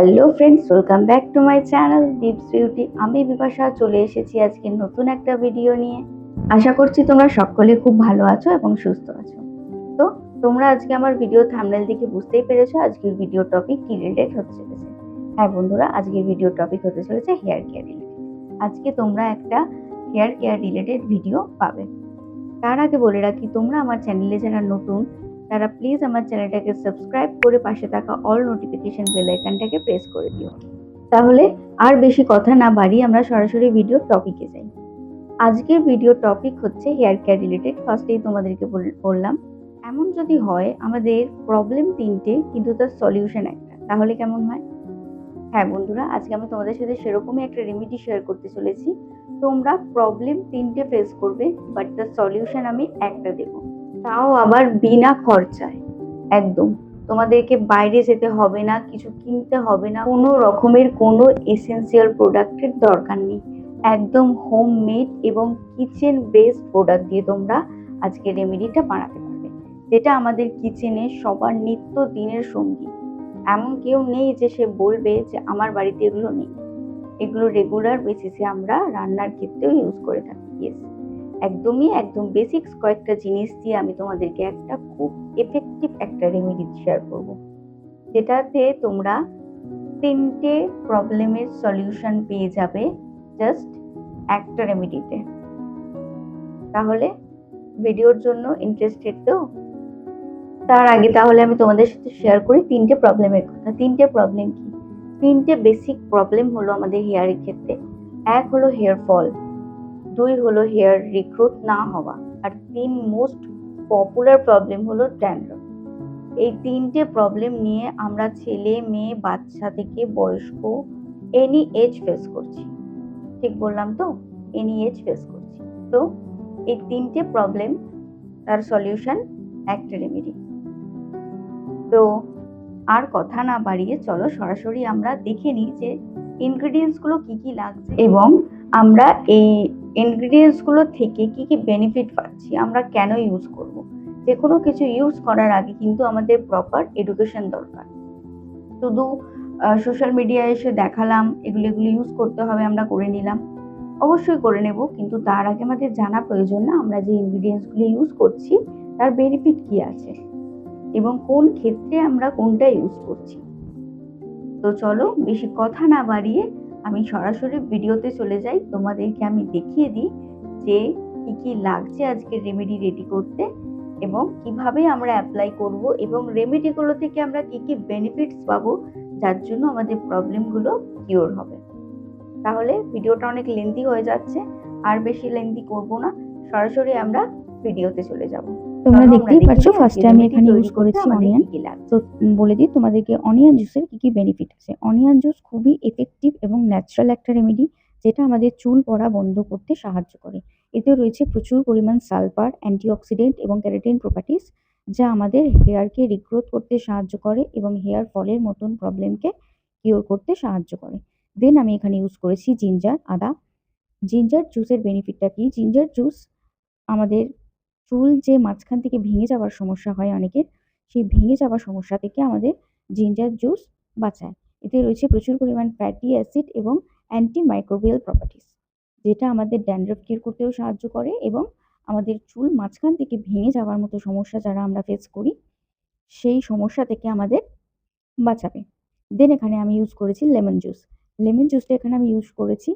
Hello friends, welcome back to my channel dips beauty. আমি বিপাশা চলে এসেছি আজকে নতুন একটা ভিডিও নিয়ে। আশা করছি তোমরা সকলে খুব ভালো আছো এবং সুস্থ আছো। তো তোমরা আজকে আমার ভিডিও থাম্বনেল দেখে বুঝতেই পেরেছো আজকের ভিডিও টপিক কি রিলেটেড হতে চলেছে। হ্যাঁ বন্ধুরা, আজকের ভিডিও টপিক হতে চলেছে হেয়ার কেয়ার রিলেটেড। আজকে তোমরা একটা হেয়ার কেয়ার রিলেটেড ভিডিও পাবে। তার আগে বলে রাখি, তোমরা আমার চ্যানেলে যারা নতুন তারা প্লিজ আমার চ্যানেলটাকে সাবস্ক্রাইব করে পাশে থাকা অল নোটিফিকেশন বেল আইকনটাকে প্রেস করে দিও। তাহলে আর বেশি কথা না বাড়িয়ে আমরা সরাসরি ভিডিও টপিকে যাই। আজকের ভিডিও টপিক হচ্ছে হেয়ার কেয়ার রিলেটেড। ফার্স্টেই তোমাদেরকে বললাম, এমন যদি হয় আমাদের প্রবলেম তিনটে কিন্তু তার সলিউশন একটা, তাহলে কেমন হয়? হ্যাঁ বন্ধুরা, আজকে আমি তোমাদের সাথে সেরকমই একটা রেমেডি শেয়ার করতে চলেছি। তোমরা প্রবলেম তিনটে ফেস করবে, বাট তার সলিউশন আমি একটা দেব, তাও আবার বিনা খরচায়। একদম তোমাদেরকে বাইরে যেতে হবে না, কিছু কিনতে হবে না, কোনো রকমের কোনো এসেন্সিয়াল প্রোডাক্টের দরকার নেই। একদম হোম মেড এবং কিচেন বেসড প্রোডাক্ট দিয়ে তোমরা আজকে রেমেডিটা বানাতে পারবে, যেটা আমাদের কিচেনে সবার নিত্য দিনের সঙ্গী। এমন কেউ নেই যে সে বলবে যে আমার বাড়িতে এগুলো নেই। এগুলো রেগুলার বেসিসে আমরা রান্নার ক্ষেত্রেও ইউজ করে থাকি। ইয়েস, একদম বেসিক্স কয়েকটা জিনিস দিয়ে আমি তোমাদেরকে একটা খুব এফেক্টিভ একটা রেমেডি শেয়ার করব, যেটাতে তোমরা তিনটে প্রবলেমের সলিউশন পেয়ে যাবে জাস্ট একটা রেমেডিতে। তাহলে ভিডিওর জন্য ইন্টারেস্টেড তো? তার আগে তাহলে আমি তোমাদের সাথে শেয়ার করি তিনটে প্রবলেমের কথা। তিনটে প্রবলেম কি? তিনটে বেসিক প্রবলেম হলো আমাদের হেয়ারের ক্ষেত্রে। এক হলো হেয়ার ফল, দুই হলো হেয়ার রিগ্রোথ না হওয়া, আর তিন মোস্ট পপুলার প্রবলেম হলো ড্যান্ড্রফ। এই তিনটে প্রবলেম নিয়ে আমরা ছেলে মেয়ে বাচ্চা থেকে বয়স্ক এনি এজ ফেস করছি। ঠিক বললাম তো? এনি এজ ফেস করছি। তো এই তিনটে প্রবলেম তার সলিউশন একটা রেমেডি। তো আর কথা না বাড়িয়ে চলো সরাসরি আমরা দেখে নিই যে ইনগ্রেডিয়েন্টসগুলো কি কি লাগছে এবং আমরা এই ইনগ্রেডিয়েন্টসগুলো থেকে কি কি বেনিফিট পাচ্ছি, আমরা কেন ইউজ করব। যে কোনো কিছু ইউজ করার আগে কিন্তু আমাদের প্রপার এডুকেশন দরকার। শুধু সোশ্যাল মিডিয়ায় এসে দেখালাম এগুলো ইউজ করতে হবে, আমরা করে নিলাম, অবশ্যই করে নেব, কিন্তু তার আগে আমাদের জানা প্রয়োজন না আমরা যে ইনগ্রেডিয়েন্টসগুলো ইউজ করছি তার বেনিফিট কি আছে এবং কোন ক্ষেত্রে আমরা কোনটা ইউজ করছি। তো চলো বেশি কথা না বাড়িয়ে আমি সরাসরি ভিডিওতে চলে যাই, তোমাদেরকে আমি দেখিয়ে দিই যে কি কি লাগছে আজকের রেমেডি রেডি করতে এবং কিভাবে আমরা অ্যাপ্লাই করব এবং রেমেডিগুলো থেকে আমরা কি কি বেনিফিটস পাবো, যার জন্য আমাদের প্রবলেমগুলো কিওর হবে। তাহলে ভিডিওটা অনেক লেন্থি হয়ে যাচ্ছে, আর বেশি লেন্থি করব না, সরাসরি আমরা ভিডিওতে চলে যাব। তোমরা দেখতেই পাচ্ছ ফার্স্টে আমি এখানে ইউজ করেছি অনিয়ন। তো বলে দিই তোমাদেরকে অনিয়ন জুসের কি কি বেনিফিট আছে। অনিয়ন জুস খুবই এফেক্টিভ এবং ন্যাচারাল একটা রেমেডি, যেটা আমাদের চুল পড়া বন্ধ করতে সাহায্য করে। এতে রয়েছে প্রচুর পরিমাণ সালফার, অ্যান্টিঅক্সিডেন্ট এবং ক্যারোটিন প্রপার্টিস, যা আমাদের হেয়ারকে রিগ্রোথ করতে সাহায্য করে এবং হেয়ার ফলের মতন প্রবলেমকে কিওর করতে সাহায্য করে। দেন আমি এখানে ইউজ করেছি জিঞ্জার, আদা। জিঞ্জার জুসের বেনিফিটটা কি? জিঞ্জার জুস আমাদের চুল যে মাঝখান থেকে ভেঙে যাওয়ার সমস্যা হয় অনেকের, সেই ভেঙে যাওয়ার সমস্যা থেকে আমাদের জিঞ্জার জুস বাঁচায়। এতে রয়েছে প্রচুর পরিমাণ ফ্যাটি অ্যাসিড এবং অ্যান্টি মাইক্রোবিয়াল প্রপার্টিস, যেটা আমাদের ড্যান্ড্রফ কিওর করতেও সাহায্য করে এবং আমাদের চুল মাঝখান থেকে ভেঙে যাওয়ার মতো সমস্যা যারা আমরা ফেস করি সেই সমস্যা থেকে আমাদের বাঁচাবে। দেন এখানে আমি ইউজ করেছি লেমন জুস। লেমন জুসটা এখানে আমি ইউজ করেছি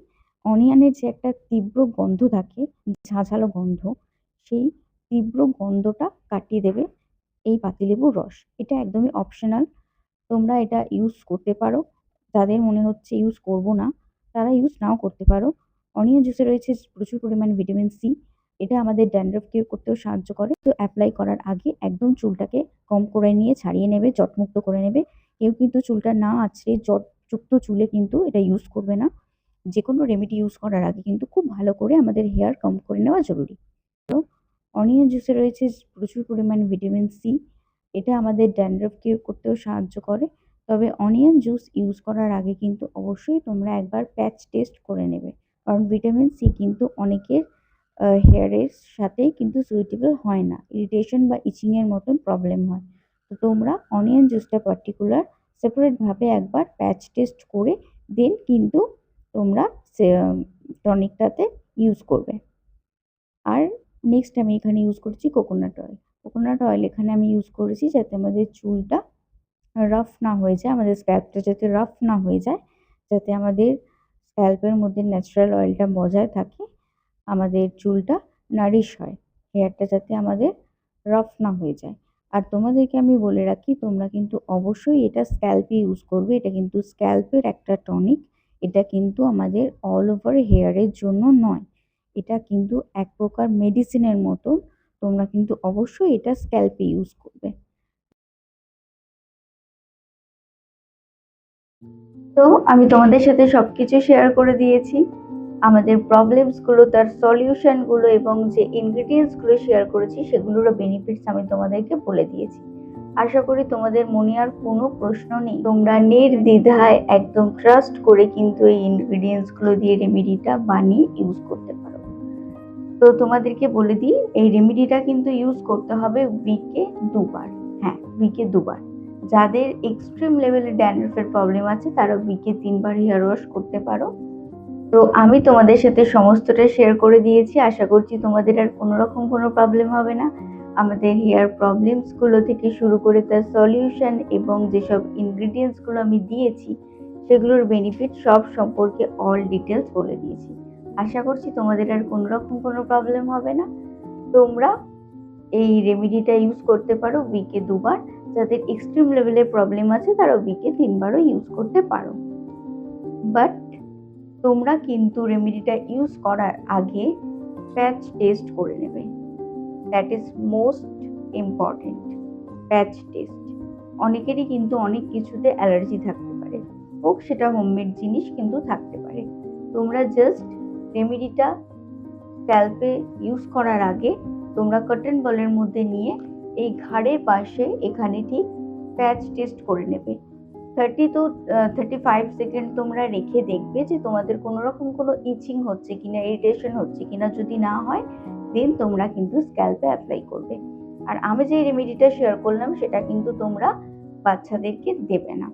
অনিয়নের যে একটা তীব্র গন্ধ থাকে, ঝাঁঝালো গন্ধ, সেই তীব্র গন্ধটা কাটিয়ে দেবে এই পাতিলেবুর রস। এটা একদমই অপশনাল, তোমরা এটা ইউজ করতে পারো। যাদের মনে হচ্ছে ইউজ করব না তারা ইউজ নাও করতে পারো। অনিয়ন জুসে রয়েছে প্রচুর পরিমাণে ভিটামিন সি, এটা আমাদের ড্যান্ড্রফ কিওর করতেও সাহায্য করে। তো অ্যাপ্লাই করার আগে একদম চুলটাকে কম করে নিয়ে ছাড়িয়ে নেবে, জটমুক্ত করে নেবে। কেউ কিন্তু চুলটা না আঁচড়ে জটযুক্ত চুলে কিন্তু এটা ইউজ করবে না। যে কোনো রেমেডি ইউজ করার আগে কিন্তু খুব ভালো করে আমাদের হেয়ার কম করে নেওয়া জরুরি। তো অনিয়ন জুসে রয়েছে প্রচুর পরিমাণে ভিটামিন সি, এটা আমাদের ড্যান্ড্রফ কিওর করতেও সাহায্য করে। তবে অনিয়ন জুস ইউজ করার আগে কিন্তু অবশ্যই তোমরা একবার প্যাচ টেস্ট করে নেবে, কারণ ভিটামিন সি কিন্তু অনেকের হেয়ারের সাথে কিন্তু সুইটেবল হয় না, ইরিটেশন বা ইচিংয়ের মতন প্রবলেম হয়। তো তোমরা অনিয়ন জুসটা পার্টিকুলার সেপারেটভাবে একবার প্যাচ টেস্ট করে দেন কিন্তু তোমরা টনিকটাতে ইউজ করবে। আর নেক্সট আমি এখানে ইউজ করছি কোকোনাট অয়েল। কোকোনাট অয়েল এখানে আমি ইউজ করেছি যাতে আমাদের চুলটা রাফ না হয়ে যায়, আমাদের স্ক্যাল্পটা যাতে রাফ না হয়ে যায়, যাতে আমাদের স্ক্যাল্পের মধ্যে ন্যাচারাল অয়েলটা বজায় থাকে, আমাদের চুলটা নারিশ হয়, হেয়ারটা যাতে আমাদের রাফ না হয়ে যায়। আর তোমাদেরকে আমি বলে রাখি, তোমরা কিন্তু অবশ্যই এটা স্ক্যাল্পে ইউজ করবে। এটা কিন্তু স্ক্যাল্পের একটা টনিক, এটা কিন্তু আমাদের অল ওভার হেয়ারের জন্য নয়, এটা কিন্তু এক প্রকার মেডিসিনের মতো। তোমরা কিন্তু অবশ্যই এটা স্ক্যাল্পে ইউজ করবে। তো আমি তোমাদের সাথে সবকিছু শেয়ার করে দিয়েছি, আমাদের প্রবলেমসগুলো, তার সলিউশনগুলো এবং যে ইনগ্রিডিয়েন্টসগুলো শেয়ার করেছি সেগুলোর বেনিফিটস আমি তোমাদেরকে বলে দিয়েছি। আশা করি তোমাদের মনে আর কোনো প্রশ্ন নেই, তোমরা নির্দ্বিধায় একদম ট্রাস্ট করে কিন্তু এই ইনগ্রিডিয়েন্টসগুলো দিয়ে রেমেডিটা বানিয়ে ইউজ করতে পারো। তো তোমাদেরকে বলে দিই, এই রেমেডিটা কিন্তু ইউজ করতে হবে উইকে 2 বার। হ্যাঁ, উইকে 2 বার। যাদের এক্সট্রিম লেভেলের ড্যান্ড্রফের প্রবলেম আছে তারা উইকে 3 বার হেয়ার ওয়াশ করতে পারো। তো আমি তোমাদের সাথে সমস্তটা শেয়ার করে দিয়েছি, আশা করছি তোমাদের আর কোনো রকম কোনো প্রবলেম হবে না। আমাদের হেয়ার প্রবলেমসগুলো থেকে শুরু করে তার সলিউশন এবং যেসব ইনগ্রিডিয়েন্টসগুলো আমি দিয়েছি সেগুলোর বেনিফিট সব সম্পর্কে অল ডিটেলস বলে দিয়েছি। আশা করছি তোমাদের আর কোনো রকম কোনো প্রবলেম হবে না। তোমরা এই রেমেডিটা ইউজ করতে পারো উইকে 2 বার। যাদের এক্সট্রিম লেভেলের প্রবলেম আছে তারা উইকে 3 বারও ইউজ করতে পারো। বাট তোমরা কিন্তু রেমেডিটা ইউজ করার আগে প্যাচ টেস্ট করে নেবে, that is most important. Patch test, অনেকেরই কিন্তু অনেক কিছুতে অ্যালার্জি থাকতে পারে, হোক সেটা হোমমেড জিনিস কিন্তু থাকতে পারে। তোমরা জাস্ট রেমেডিটা স্ক্যাল্পে ইউজ করার আগে তোমরা কটন বলের মধ্যে নিয়ে এই ঘাড়ের পাশে এখানে ঠিক প্যাচ টেস্ট করে নেবে। 30 to 35 সেকেন্ড তোমরা রেখে দেখবে যে তোমাদের কোনো রকম কোনো ইচিং হচ্ছে কিনা, ইরিটেশন হচ্ছে কিনা। যদি না হয় দেন তোমরা কিন্তু স্ক্যাল্পে অ্যাপ্লাই করবে। আর আমি যে রেমেডিটা শেয়ার করলাম সেটা কিন্তু তোমরা বাচ্চাদেরকে দেবে না।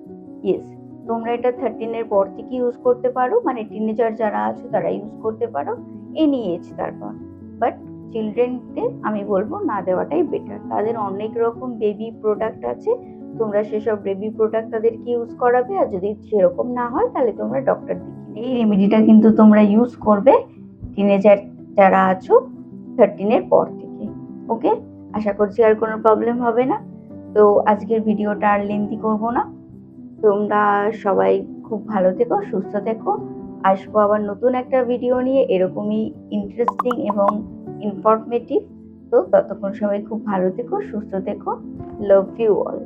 ইয়েস, তোমরা এটা 13 পর থেকে ইউজ করতে পারো, মানে টিনেজার যারা আছে তারা ইউজ করতে পারো, এনি এজ তারপর। বাট চিলড্রেনদের আমি বলবো না দেওয়াটাই বেটার। তাদের অনেক রকম বেবি প্রোডাক্ট আছে, তোমরা সেসব বেবি প্রোডাক্ট তাদেরকে ইউজ করাবে। আর যদি সেরকম না হয় তাহলে তোমরা ডক্টর দেখিয়ে। এই রেমেডিটা কিন্তু তোমরা ইউজ করবে টিনেজার যারা আছো 13 পর থেকে। ওকে, আশা করছি আর কোনো প্রবলেম হবে না। তো আজকের ভিডিওটা আর লেন্থি করব না। তোমরা সবাই খুব ভালো থেকো, সুস্থ থেকো। আসবো আবার নতুন একটা ভিডিও নিয়ে, এরকমই ইন্টারেস্টিং এবং ইনফরমেটিভ। তো ততক্ষণ সবাই খুব ভালো থেকো, সুস্থ থেকো। Love you all.